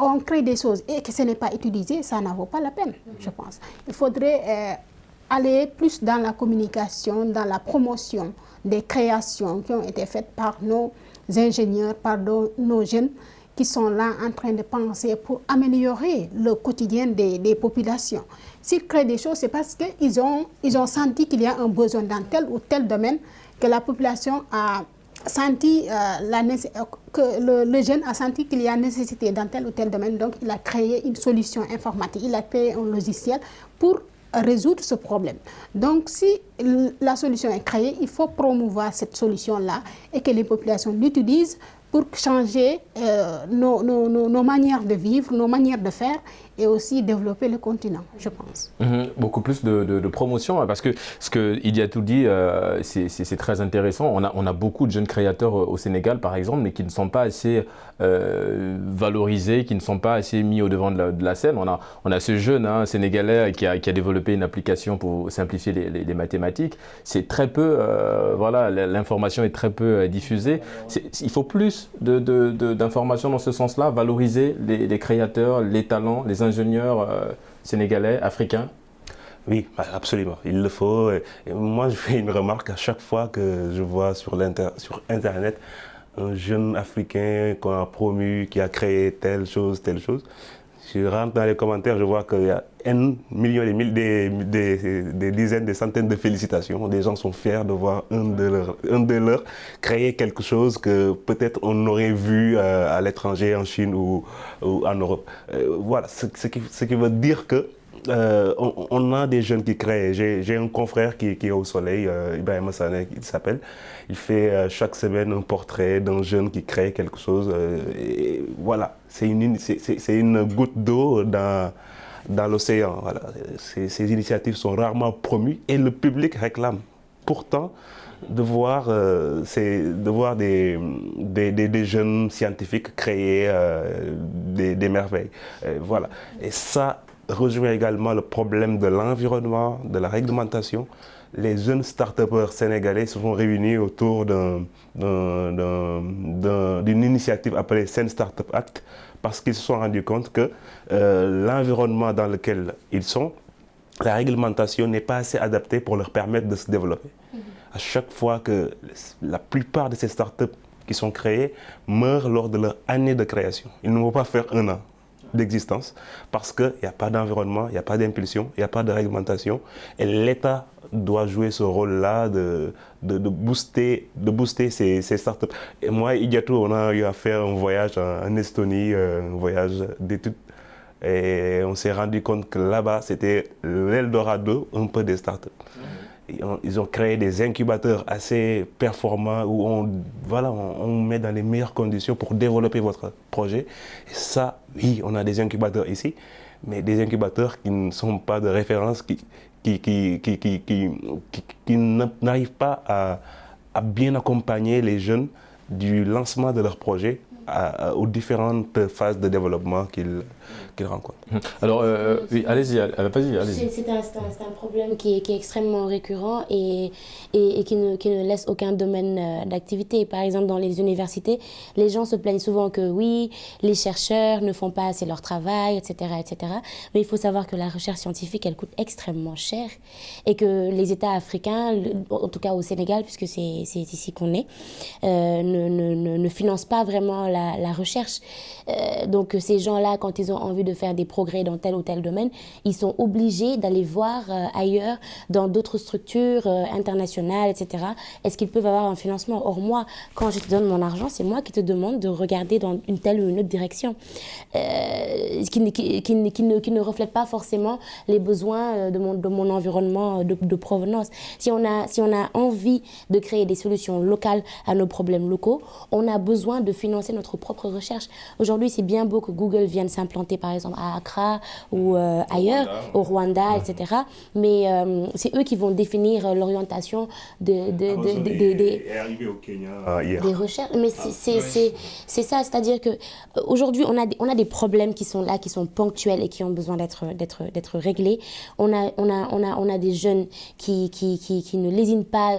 on crée des choses et que ce n'est pas utilisé, ça n'en vaut pas la peine, je pense. Il faudrait aller plus dans la communication, dans la promotion des créations qui ont été faites par nos ingénieurs, par nos jeunes qui sont là en train de penser pour améliorer le quotidien des populations. S'ils créent des choses, c'est parce qu'ils ont senti qu'il y a un besoin dans tel ou tel domaine, que la population a senti, que le jeune a senti qu'il y a nécessité dans tel ou tel domaine, donc il a créé une solution informatique, il a créé un logiciel pour résoudre ce problème. Donc, si la solution est créée, il faut promouvoir cette solution-là et que les populations l'utilisent pour changer nos manières de vivre, nos manières de faire et aussi développer le continent, je pense. Beaucoup plus de promotion, parce que ce que Idiatou dit, c'est très intéressant. On a beaucoup de jeunes créateurs au Sénégal, par exemple, mais qui ne sont pas assez valorisés, qui ne sont pas assez mis au devant de la scène. On a ce jeune Sénégalais qui a développé une application pour simplifier les mathématiques. C'est très peu, voilà, l'information est très peu diffusée. Il faut plus d'informations dans ce sens-là, valoriser les créateurs, les talents, les ingénieurs sénégalais, africains. Oui, absolument, il le faut. Et moi, je fais une remarque à chaque fois que je vois sur Internet un jeune africain qu'on a promu, qui a créé telle chose. Je rentre dans les commentaires, je vois qu'il y a un million, des dizaines, des centaines de félicitations. Des gens sont fiers de voir un de leurs créer quelque chose que peut-être on aurait vu à l'étranger, en Chine ou en Europe. Voilà, ce qui veut dire que on a des jeunes qui créent. J'ai un confrère qui est au soleil, Ibrahim Sané, il s'appelle. Il fait chaque semaine un portrait d'un jeune qui crée quelque chose. Et voilà, c'est une goutte d'eau dans l'océan. Voilà. Ces initiatives sont rarement promues et le public réclame. Pourtant, de voir des jeunes scientifiques créer des merveilles. Voilà. Et ça rejoint également le problème de l'environnement, de la réglementation. Les jeunes start-upers sénégalais se sont réunis autour d'une initiative appelée Sen Startup Act parce qu'ils se sont rendus compte que l'environnement dans lequel ils sont, la réglementation n'est pas assez adaptée pour leur permettre de se développer. À chaque fois que la plupart de ces startups qui sont créées meurent lors de leur année de création. Ils ne vont pas faire un an d'existence parce qu'il n'y a pas d'environnement, il n'y a pas d'impulsion, il n'y a pas de réglementation et l'État doit jouer ce rôle-là de booster ces startups. Et moi, Idiatou, on a eu à faire un voyage en Estonie, un voyage d'études et on s'est rendu compte que là-bas, c'était l'Eldorado un peu des startups. Ils ont créé des incubateurs assez performants où on met dans les meilleures conditions pour développer votre projet. Et ça, oui, on a des incubateurs ici, mais des incubateurs qui ne sont pas de référence, qui n'arrivent pas à bien accompagner les jeunes du lancement de leur projet aux différentes phases de développement qu'ils rencontrent. Alors, oui, allez-y, allez-y. C'est un problème qui est extrêmement récurrent et qui ne laisse aucun domaine d'activité. Par exemple, dans les universités, les gens se plaignent souvent que oui, les chercheurs ne font pas assez leur travail, etc., etc. Mais il faut savoir que la recherche scientifique, elle coûte extrêmement cher et que les États africains, en tout cas au Sénégal, puisque c'est ici qu'on est, ne financent pas vraiment la recherche. Donc ces gens-là, quand ils ont envie de faire des progrès dans tel ou tel domaine, ils sont obligés d'aller voir ailleurs, dans d'autres structures internationales, etc. Est-ce qu'ils peuvent avoir un financement? Or moi, quand je te donne mon argent, c'est moi qui te demande de regarder dans une telle ou une autre direction, qui ne reflète pas forcément les besoins de mon environnement de provenance. Si on a envie de créer des solutions locales à nos problèmes locaux, on a besoin de financer notre propre recherche. Aujourd'hui, c'est bien beau que Google vienne s'implanter par exemple à Accra ou ailleurs, au Rwanda, etc. Mais c'est eux qui vont définir l'orientation des recherches. Mais c'est ça, c'est-à-dire qu'aujourd'hui, on a des problèmes qui sont là, qui sont ponctuels et qui ont besoin d'être réglés. On a des jeunes qui ne lésinent pas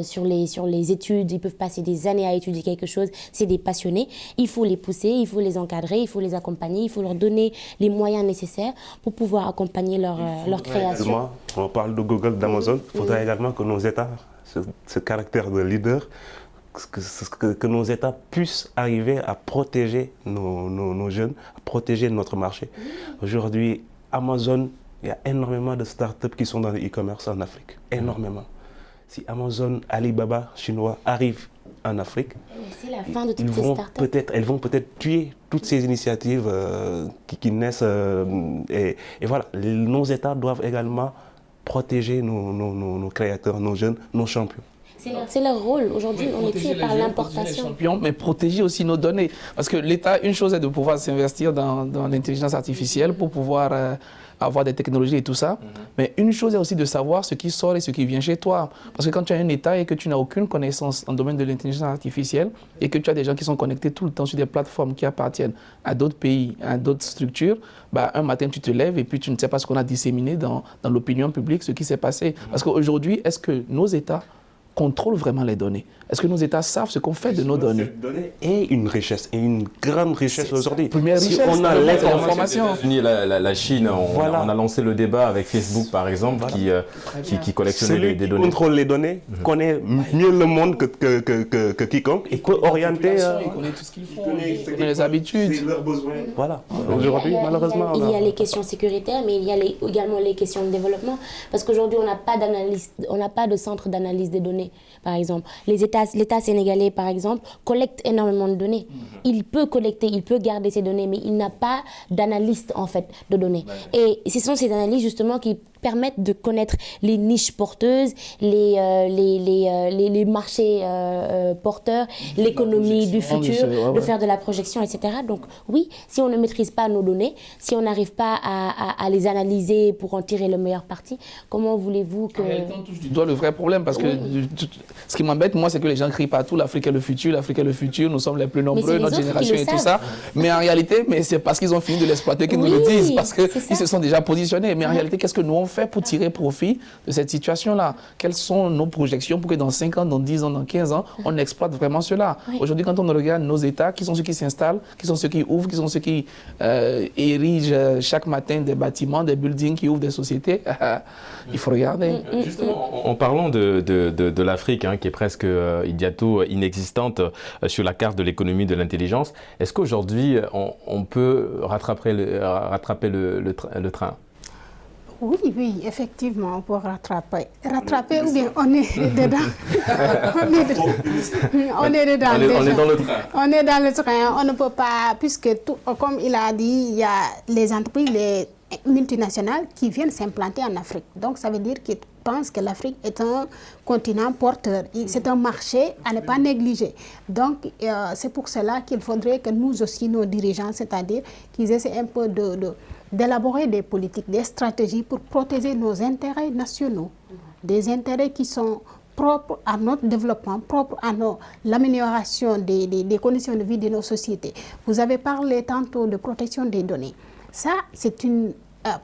sur les études, ils peuvent passer des années à étudier quelque chose, c'est des passionnés. il faut les pousser, il faut les encadrer, il faut les accompagner, il faut leur donner les moyens nécessaires pour pouvoir accompagner leur création. On parle de Google, d'Amazon, il faudra également que nos États, ce caractère de leader, que nos États puissent arriver à protéger nos jeunes, à protéger notre marché. Aujourd'hui, Amazon, il y a énormément de startups qui sont dans le e-commerce en Afrique. Énormément. Si Amazon, Alibaba, chinois arrivent en Afrique, c'est la fin de toutes ces startups. Elles vont peut-être tuer toutes ces initiatives qui naissent. Et voilà, nos États doivent également protéger nos créateurs, nos jeunes, nos champions. C'est leur rôle. Aujourd'hui, on est tué par l'importation. Mais protéger aussi nos données. Parce que l'État, une chose est de pouvoir s'investir dans l'intelligence artificielle pour pouvoir avoir des technologies et tout ça. Mais une chose est aussi de savoir ce qui sort et ce qui vient chez toi. Parce que quand tu as un État et que tu n'as aucune connaissance dans le domaine de l'intelligence artificielle et que tu as des gens qui sont connectés tout le temps sur des plateformes qui appartiennent à d'autres pays, à d'autres structures, bah, un matin tu te lèves et puis tu ne sais pas ce qu'on a disséminé dans l'opinion publique, ce qui s'est passé. Parce qu'aujourd'hui, est-ce que nos États contrôlent vraiment les données? Est-ce que nos États savent ce qu'on fait de nos données? Et une richesse, et une grande richesse aujourd'hui. Si on a l'information. La Chine, on a lancé le débat avec Facebook par exemple, qui collectionnait des données. Celui qui contrôle les données connaît mieux le monde que quiconque et peut orienter. Il connaît tout ce qu'il faut, il connaît les habitudes. Leurs besoins. Voilà. Aujourd'hui, malheureusement. Il y a les questions sécuritaires, mais il y a également les questions de développement. Parce qu'aujourd'hui, on n'a pas d'analyse, on n'a pas de centre d'analyse des données, par exemple. L'État sénégalais, par exemple, collecte énormément de données. Il peut collecter, il peut garder ces données, mais il n'a pas d'analyste, en fait, de données. Et ce sont ces analyses, justement, qui permettent de connaître les niches porteuses, les marchés porteurs, l'économie du futur, de faire de la projection, etc. Donc oui, si on ne maîtrise pas nos données, si on n'arrive pas à les analyser pour en tirer le meilleur parti, comment voulez-vous que... En réalité, on touche du doigt le vrai problème, parce que ce qui m'embête, moi, c'est que les gens crient partout, l'Afrique est le futur, nous sommes les plus nombreux, notre génération et tout ça. Mais en réalité, c'est parce qu'ils ont fini de l'exploiter qu'ils nous le disent, parce qu'ils se sont déjà positionnés. Mais en réalité, qu'est-ce que nous on fait pour tirer profit de cette situation-là? Quelles sont nos projections pour que dans 5 ans, dans 10 ans, dans 15 ans, on exploite vraiment cela? Aujourd'hui, quand on regarde nos États, qui sont ceux qui s'installent, qui sont ceux qui ouvrent, qui sont ceux qui érigent chaque matin des bâtiments, des buildings, qui ouvrent des sociétés, il faut regarder. Justement, en parlant de l'Afrique, qui est presque bientôt inexistante sur la carte de l'économie de l'intelligence, est-ce qu'aujourd'hui, on peut rattraper le train? Oui, effectivement, on peut rattraper ou bien on est dedans. On est dedans. On est dans le train. On est dans le train. On ne peut pas, puisque comme il a dit, il y a les entreprises, les multinationales qui viennent s'implanter en Afrique. Donc ça veut dire qu'ils pensent que l'Afrique est un continent porteur. C'est un marché à ne pas négliger. Donc c'est pour cela qu'il faudrait que nous aussi, nos dirigeants, c'est-à-dire qu'ils essaient un peu d'élaborer des politiques, des stratégies pour protéger nos intérêts nationaux, des intérêts qui sont propres à notre développement, propres à l'amélioration des conditions de vie de nos sociétés. Vous avez parlé tantôt de protection des données. Ça, c'est une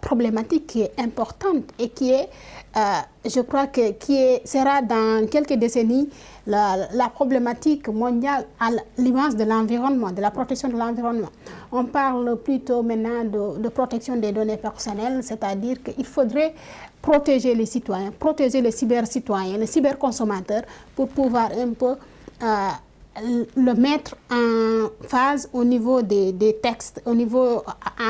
problématique qui est importante et qui est, je crois, sera dans quelques décennies la problématique mondiale à l'image de l'environnement, de la protection de l'environnement. On parle plutôt maintenant de protection des données personnelles, c'est-à-dire qu'il faudrait protéger les citoyens, protéger les cybercitoyens, les cyberconsommateurs pour pouvoir un peu le mettre en phase au niveau des textes, en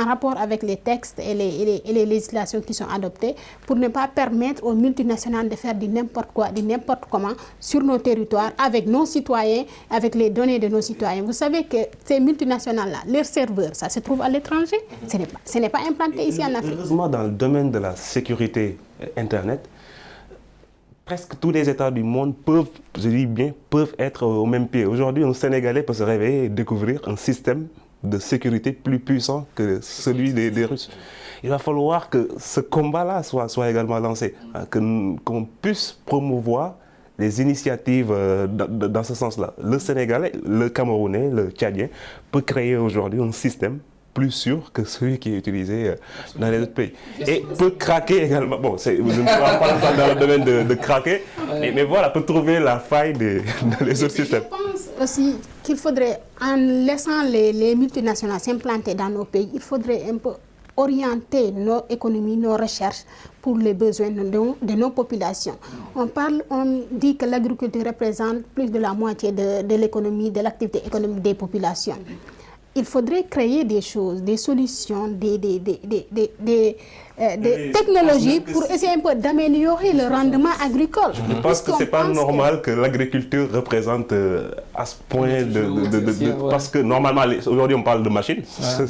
rapport avec les textes et les législations qui sont adoptées, pour ne pas permettre aux multinationales de faire du n'importe quoi, du n'importe comment sur nos territoires, avec nos citoyens, avec les données de nos citoyens. Vous savez que ces multinationales-là, leurs serveurs, ça se trouve à l'étranger, ce n'est pas implanté ici en Afrique. Heureusement, dans le domaine de la sécurité Internet, presque tous les États du monde peuvent être au même pied. Aujourd'hui, un Sénégalais peut se réveiller et découvrir un système de sécurité plus puissant que celui des Russes. Il va falloir que ce combat-là soit également lancé, qu'on puisse promouvoir les initiatives dans ce sens-là. Le Sénégalais, le Camerounais, le Tchadien peut créer aujourd'hui un système plus sûr que celui qui est utilisé dans les autres pays. Et peut craquer également. Bon, je ne suis pas dans le domaine de craquer, mais voilà, peut trouver la faille dans les autres systèmes. Je pense, aussi qu'il faudrait, en laissant les multinationales s'implanter dans nos pays, il faudrait un peu orienter nos économies, nos recherches pour les besoins de nos populations. On dit que l'agriculture représente plus de la moitié de l'économie, de l'activité économique des populations. Il faudrait créer des choses, des solutions, des technologies pour essayer un peu d'améliorer le rendement agricole. Je pense que ce n'est pas normal que l'agriculture représente à ce point parce que normalement, aujourd'hui on parle de machines.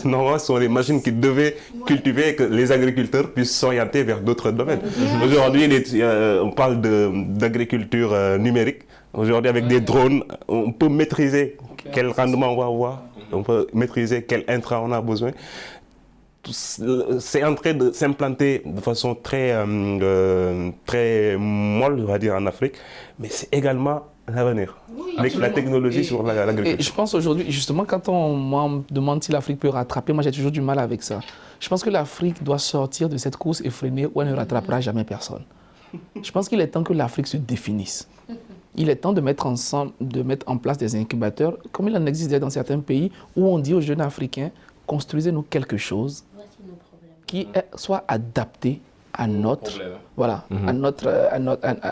Normalement, ce sont les machines qui devaient cultiver et que les agriculteurs puissent s'orienter vers d'autres domaines. Aujourd'hui, on parle d'agriculture numérique. Aujourd'hui, avec des drones, on peut maîtriser quel rendement on va avoir. On peut maîtriser quel intrant on a besoin. C'est en train de s'implanter de façon très molle, on va dire, en Afrique, mais c'est également l'avenir, avec la technologie sur l'agriculture. Et je pense aujourd'hui, justement, quand on me demande si l'Afrique peut rattraper, moi j'ai toujours du mal avec ça. Je pense que l'Afrique doit sortir de cette course effrénée où elle ne rattrapera jamais personne. Je pense qu'il est temps que l'Afrique se définisse. Il est temps de mettre en place des incubateurs, comme il en existe dans certains pays, où on dit aux jeunes Africains, construisez-nous quelque chose qui soit adapté à notre,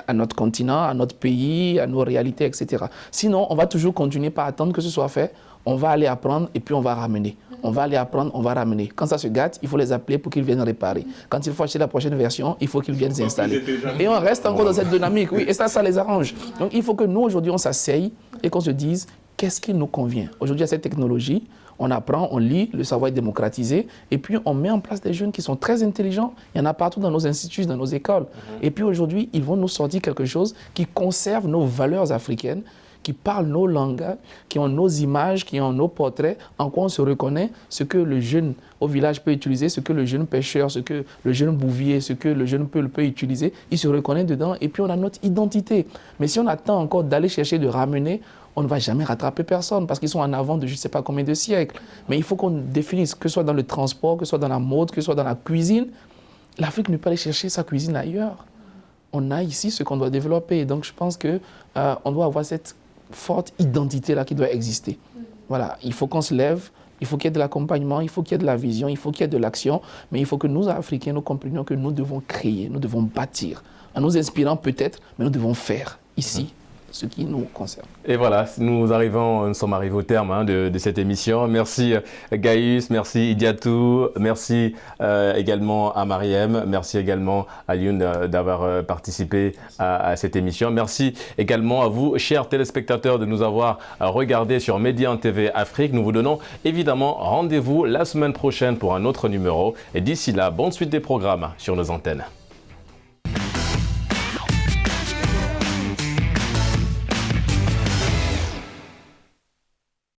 à notre continent, à notre pays, à nos réalités, etc. Sinon, on va toujours continuer par attendre que ce soit fait. On va aller apprendre et puis on va ramener. On va aller apprendre, on va ramener. Quand ça se gâte, il faut les appeler pour qu'ils viennent réparer. Quand il faut acheter la prochaine version, il faut qu'ils viennent s'installer. Et on reste encore dans cette dynamique. Oui, et ça les arrange. Donc il faut que nous, aujourd'hui, on s'asseye et qu'on se dise qu'est-ce qui nous convient. Aujourd'hui, à cette technologie, on apprend, on lit, le savoir est démocratisé, et puis on met en place des jeunes qui sont très intelligents. Il y en a partout dans nos instituts, dans nos écoles. Et puis aujourd'hui, ils vont nous sortir quelque chose qui conserve nos valeurs africaines, qui parlent nos langues, qui ont nos images, qui ont nos portraits, en quoi on se reconnaît, ce que le jeune au village peut utiliser, ce que le jeune pêcheur, ce que le jeune bouvier, ce que le jeune peut utiliser, il se reconnaît dedans, et puis on a notre identité. Mais si on attend encore d'aller chercher, de ramener, on ne va jamais rattraper personne parce qu'ils sont en avant de je ne sais pas combien de siècles. Mais il faut qu'on définisse, que ce soit dans le transport, que ce soit dans la mode, que ce soit dans la cuisine. L'Afrique ne peut pas aller chercher sa cuisine ailleurs. On a ici ce qu'on doit développer. Donc je pense qu'on doit avoir cette forte identité-là qui doit exister. Voilà, il faut qu'on se lève, il faut qu'il y ait de l'accompagnement, il faut qu'il y ait de la vision, il faut qu'il y ait de l'action, mais il faut que nous, Africains, nous comprenions que nous devons créer, nous devons bâtir. En nous inspirant peut-être, mais nous devons faire ici ce qui nous concerne. Et voilà, nous sommes arrivés au terme de cette émission. Merci Gaïus, merci Idiatou, merci également à Mariem, merci également à Lyoun d'avoir participé à cette émission. Merci également à vous, chers téléspectateurs, de nous avoir regardés sur Médian TV Afrique. Nous vous donnons évidemment rendez-vous la semaine prochaine pour un autre numéro. Et d'ici là, bonne suite des programmes sur nos antennes.